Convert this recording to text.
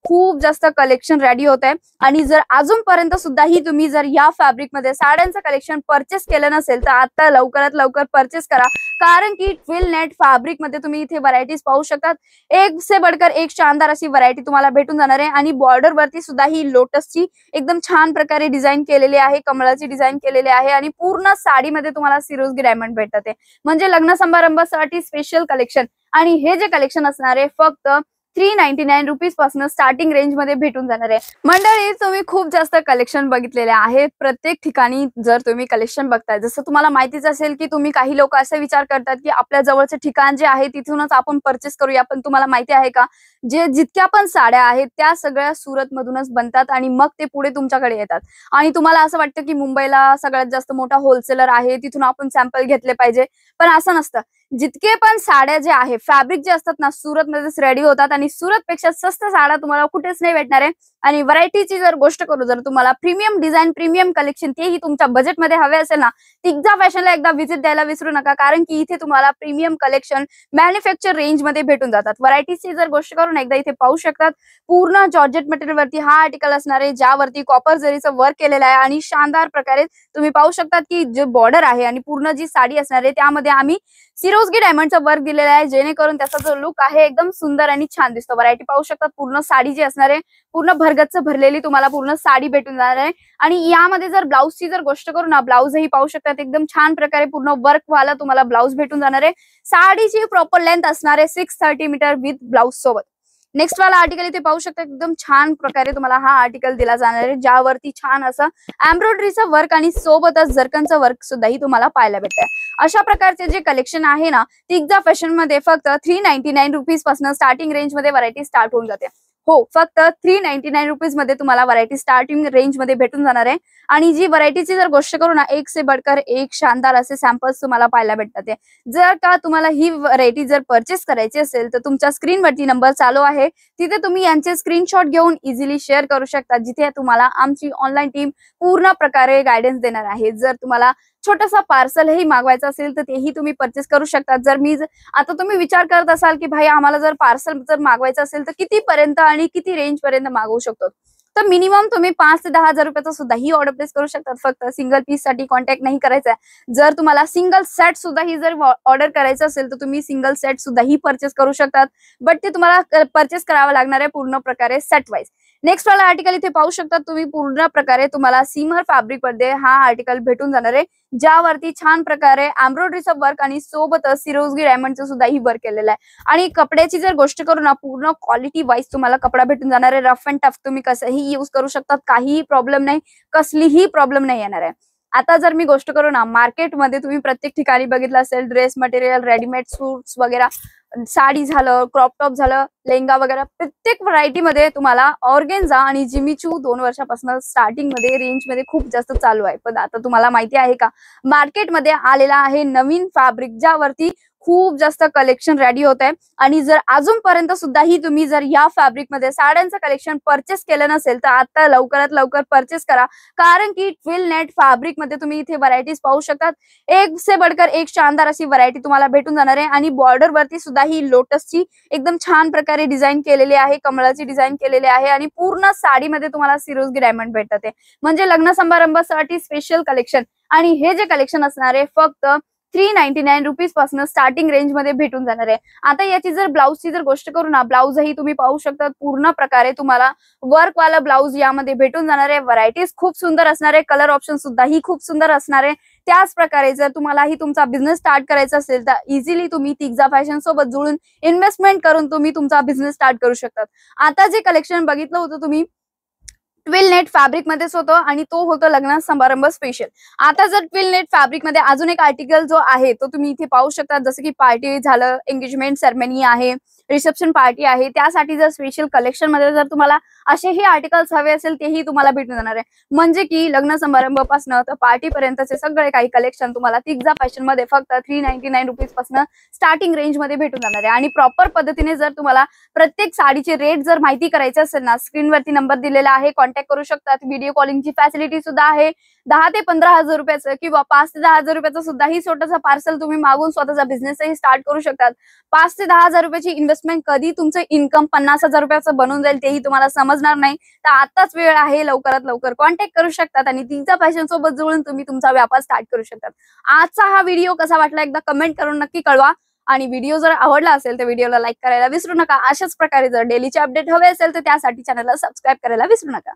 खूप जास्त collection ready होत आहे आणि जर अजूनपर्यंत सुद्धाही तुम्ही जर या फॅब्रिक मध्ये साड्यांचं कलेक्शन परचेस केलं नसेल तर आता लवकरात लवकर परचेस करा, कारण की ट्विल नेट फॅब्रिक मध्ये तुम्ही इथे व्हरायटीज पाहू शकतात। एक से बढ़कर एक शानदार अशी व्हरायटी तुम्हाला भेटून जाणार आहे आणि बॉर्डर वरती सुद्धा ही लोटसची एकदम छान प्रकारे डिझाइन केलेली आहे, कमळाची डिझाइन केलेली आहे आणि पूर्ण साडीमध्ये तुम्हाला सिरोस्की डायमंड भेटतात आहे, म्हणजे लग्न समारंभासाठी स्पेशल कलेक्शन। आणि हे जे कलेक्शन असणार आहे फक्त 399 रुपीज पासून स्टार्टिंग रेंज मध्ये भेटून जाणार आहे। मंडळी तुम्ही खूप जास्त कलेक्शन बघितलेले आहे, प्रत्येक ठिकाणी जर तुम्ही कलेक्शन बघताय, जसं तुम्हाला माहितीच असेल की तुम्ही काही लोक असे विचार करतात की आपल्या जवळचे ठिकाण जे आहे तिथूनच आपण परचेस करूया, पण तुम्हाला माहिती आहे का जे जितक्या पण साड्या आहेत त्या सगळ्या सुरत मधूनच बनतात आणि मग ते पुढे तुमच्याकडे येतात। आणि तुम्हाला असं वाटतं की मुंबईला सगळ्यात जास्त मोठा होलसेलर आहे, तिथून आपण सॅम्पल घेतले पाहिजे, पण असं नसतं। जितके पण साड्या जे आहे फॅब्रिक जे असतात ना सुरत मध्येच रेडी होतात आणि सुरत पेक्षा स्वस्त साड्या तुम्हाला कुठेच नाही भेटणार आहे। आणि व्हरायटीची जर गोष्ट करू, जर तुम्हाला प्रीमियम डिझाइन प्रीमियम कलेक्शन तेही तुमच्या बजेटमध्ये हवे असेल ना, तिग्जा फॅशनला एकदा व्हिजिट द्यायला विसरू नका, कारण की इथे तुम्हाला प्रीमियम कलेक्शन मॅन्युफॅक्चर रेंज मध्ये भेटून जातात। व्हरायटीची जर गोष्ट करू ना एकदा इथे पाहू शकतात, पूर्ण जॉर्जेट मटेरियल वरती हा आर्टिकल असणार आहे, ज्यावरती कॉपर जरीचं वर्क केलेलं आहे आणि शानदार प्रकारे तुम्ही पाहू शकतात की जे बॉर्डर आहे आणि पूर्ण जी साडी असणार आहे त्यामध्ये आम्ही सिरोस्की डायमंडचा वर्क दिलेला आहे, जेणेकरून त्याचा जो लुक आहे एकदम सुंदर आणि छान दिसतो। व्हरायटी पाहू शकतात, पूर्ण साडी जी असणार आहे पूर्ण भरगच्च भरलेली तुम्हाला पूर्ण साडी भेटून जाणार आहे। आणि यामध्ये जर ब्लाउजची जर गोष्ट करू ना, ब्लाउजही पाहू शकतात एकदम छान प्रकारे पूर्ण वर्क वाला तुम्हाला ब्लाउज भेटून जाणार आहे। साडीची प्रॉपर लेंथ असणार आहे 630 मीटर विथ ब्लाउज सोबत। नेक्स्ट वाला आर्टिकल इथे पाहू शकता, एकदम छान प्रकारे तुम्हाला हा आर्टिकल दिला जाणार आहे, ज्यावरती छान असं एम्ब्रॉयडरीचं वर्क आणि सोबतच जरकनचं वर्क सुद्धाही तुम्हाला पाहायला भेटतंय। अशा प्रकारचे जे कलेक्शन आहे ना तिग्जा फॅशन मध्ये फक्त 399 रुपीज पासून स्टार्टिंग रेंज मध्ये व्हरायटी स्टार्ट होऊन जाते। हो, फक्त 399 रुपीज मध्ये तुम्हाला व्हरायटी स्टार्टिंग रेंज मध्ये भेटून जाणार आहे। आणि जी व्हरायटीची जर गोष्ट करू ना, एक से बढ़कर एक शानदार असे सॅम्पल्स तुम्हाला पाहायला भेटतात। जर का तुम्हाला ही व्हरायटी जर परचेस करायची असेल तर तुमच्या स्क्रीनवरती नंबर चालू आहे, तिथे तुम्ही यांचे स्क्रीनशॉट घेऊन इझिली शेअर करू शकता, जिथे तुम्हाला आमची ऑनलाईन टीम पूर्ण प्रकारे गायडन्स देणार आहे। जर तुम्हाला छोटासा पार्सलही मागवायचा असेल तर तेही तुम्ही परचेस करू शकता। जर मी आता तुम्ही विचार करत असाल की भाई आम्हाला जर पार्सल जर मागवायचं असेल तर किती पर्यंत आणि किती रेंज पर्यंत मागवू शकतो, तर मिनिमम तुम्ही 5 ते 10 हजार रुपयाचा सुद्धा ही ऑर्डर प्लेस करू शकतात। फक्त सिंगल पीस साठी कॉन्टॅक्ट नाही करायचा आहे। जर तुम्हाला सिंगल सेट सुद्धा ही जर ऑर्डर करायचं असेल तर तुम्ही सिंगल सेट सुद्धा ही परचेस करू शकतात, बट ते तुम्हाला परचेस करावं लागणार आहे पूर्ण प्रकारे सेट वाईज। नेक्स्ट वाला आर्टिकल इथे पाहू शकतात तुम्ही, पूर्ण प्रकारे तुम्हाला सीमर फॅब्रिक मध्ये हा आर्टिकल भेटून जाणार आहे, ज्यावरती छान प्रकारे एम्ब्रॉयडरीचं वर्क आणि सोबतच सिरोस्की डायमंडचं सुद्धा ही वर्क केलेलं आहे। आणि कपड्याची जर गोष्ट करू ना, पूर्ण क्वालिटी वाईज तुम्हाला कपडा भेटून जाणार आहे। रफ अँड टफ तुम्ही कसंही यूज करू शकतात, काहीही प्रॉब्लेम नाही, कसलीही प्रॉब्लेम नाही येणार आहे। आता जर मी गोष्ट करू ना, मार्केटमध्ये तुम्ही प्रत्येक ठिकाणी बघितलं असेल ड्रेस मटेरियल, रेडीमेड सूट्स वगैरे, साडी झालं, क्रॉप टॉप झालं, लेहंगा वगैरे, प्रत्येक व्हरायटी मध्ये तुम्हाला ऑर्गेन्झा आणि जिमीचू 2 वर्षापासून स्टार्टिंग मध्ये रेंज मध्ये खूप जास्त चालू आहे। पण आता तुम्हाला माहिती आहे का मार्केटमध्ये आलेला आहे नवीन फॅब्रिक, ज्यावरती खूप जास्त कलेक्शन रेडी होत आहे। आणि जर अजूनपर्यंत सुद्धाही तुम्ही जर या फॅब्रिक मध्ये साड्यांचं कलेक्शन परचेस केलं नसेल तर आता लवकरात लवकर परचेस करा, कारण की ट्विल नेट फॅब्रिक मध्ये तुम्ही इथे व्हरायटीज पाहू शकतात। एक से बढ़कर एक शानदार अशी व्हरायटी तुम्हाला भेटून जाणार आहे आणि बॉर्डर वरती सुद्धा ही लोटसची एकदम छान प्रकारे डिझाइन केलेली आहे, कमळाची डिझाइन केलेली आहे आणि पूर्ण साडीमध्ये तुम्हाला सिरोस्की डायमंड भेटतात आहे, म्हणजे लग्न समारंभासाठी स्पेशल कलेक्शन। आणि हे जे कलेक्शन असणार आहे फक्त 399 रुपीज पासून स्टार्टिंग रेंज मध्ये भेटून जाणार आहे। आता याची जर ब्लाउजची जर गोष्ट करू ना, ब्लाउजही तुम्ही पाहू शकता, पूर्ण प्रकारे तुम्हाला वर्क वाला ब्लाउज यामध्ये भेटून जाणार आहे। व्हरायटीज खूप सुंदर असणार आहे, कलर ऑप्शन सुद्धा ही खूप सुंदर असणार आहे। त्याच प्रकारे जर तुम्हालाही तुमचा बिझनेस स्टार्ट करायचा असेल तर इझिली तुम्ही तिग्जा फॅशन सोबत जुळून इन्व्हेस्टमेंट करून तुम्ही तुमचा बिझनेस स्टार्ट करू शकतात। आता जे कलेक्शन बघितलं होतं तुम्ही ट्विल नेट फॅब्रिक मध्येच होतं आणि तो होतं लग्न समारंभ स्पेशल। आता जर ट्विल नेट फॅब्रिक मध्ये अजून एक आर्टिकल जो आहे तो तुम्ही इथे पाहू शकता, जसं की पार्टी झालं, एंगेजमेंट सेरेमनी आहे, रिसेप्शन पार्टी आहे, त्यासाठी जर स्पेशल कलेक्शन मध्ये जर तुम्हाला असेही आर्टिकल्स हवे असेल तेही तुम्हाला भेटून जाणार आहे। म्हणजे की लग्न समारंभापासून तर पार्टी पर्यंतचे सगळे काही कलेक्शन तुम्हाला तिग्जा फॅशन मध्ये फक्त 399 रुपीज पासून स्टार्टिंग रेंज मध्ये भेटून जाणार आहे। आणि प्रॉपर पद्धतीने जर तुम्हाला प्रत्येक साडीचे रेट जर माहिती करायचे असेल ना, स्क्रीनवरती नंबर दिलेला आहे, कॉन्टॅक्ट करू शकतात। व्हिडिओ कॉलिंगची फॅसिलिटी सुद्धा आहे। 10 ते 15 हजार रुपयाचं किंवा 5 ते 10 हजार रुपयाचं सुद्धा ही छोटासा पार्सल तुम्ही मागून स्वतःचा बिझनेसही स्टार्ट करू शकतात। 5 ते 10 हजार रुपयाची इन्व्हेस्टमेंट इन्व्हेस्टमेंट कधी तुमचं इन्कम 50,000 रुपयाचं बनून जाईल तेही तुम्हाला समजणार नाही. तर आताच वेळ आहे, लवकरात लवकर कॉन्टॅक्ट करू शकतात आणि तिचा पॅशन सोबत जुळून तुम्ही तुमचा व्यापार स्टार्ट करू शकतात. आजचा हा व्हिडिओ कसा वाटला एकदा कमेंट करून नक्की कळवा. आणि व्हिडिओ जर आवडला असेल तर व्हिडिओला लाईक करायला विसरू नका. अशाच प्रकारे जर डेलीचे अपडेट हवे असेल तर त्यासाठी चॅनलला सबस्क्राईब करायला विसरू नका.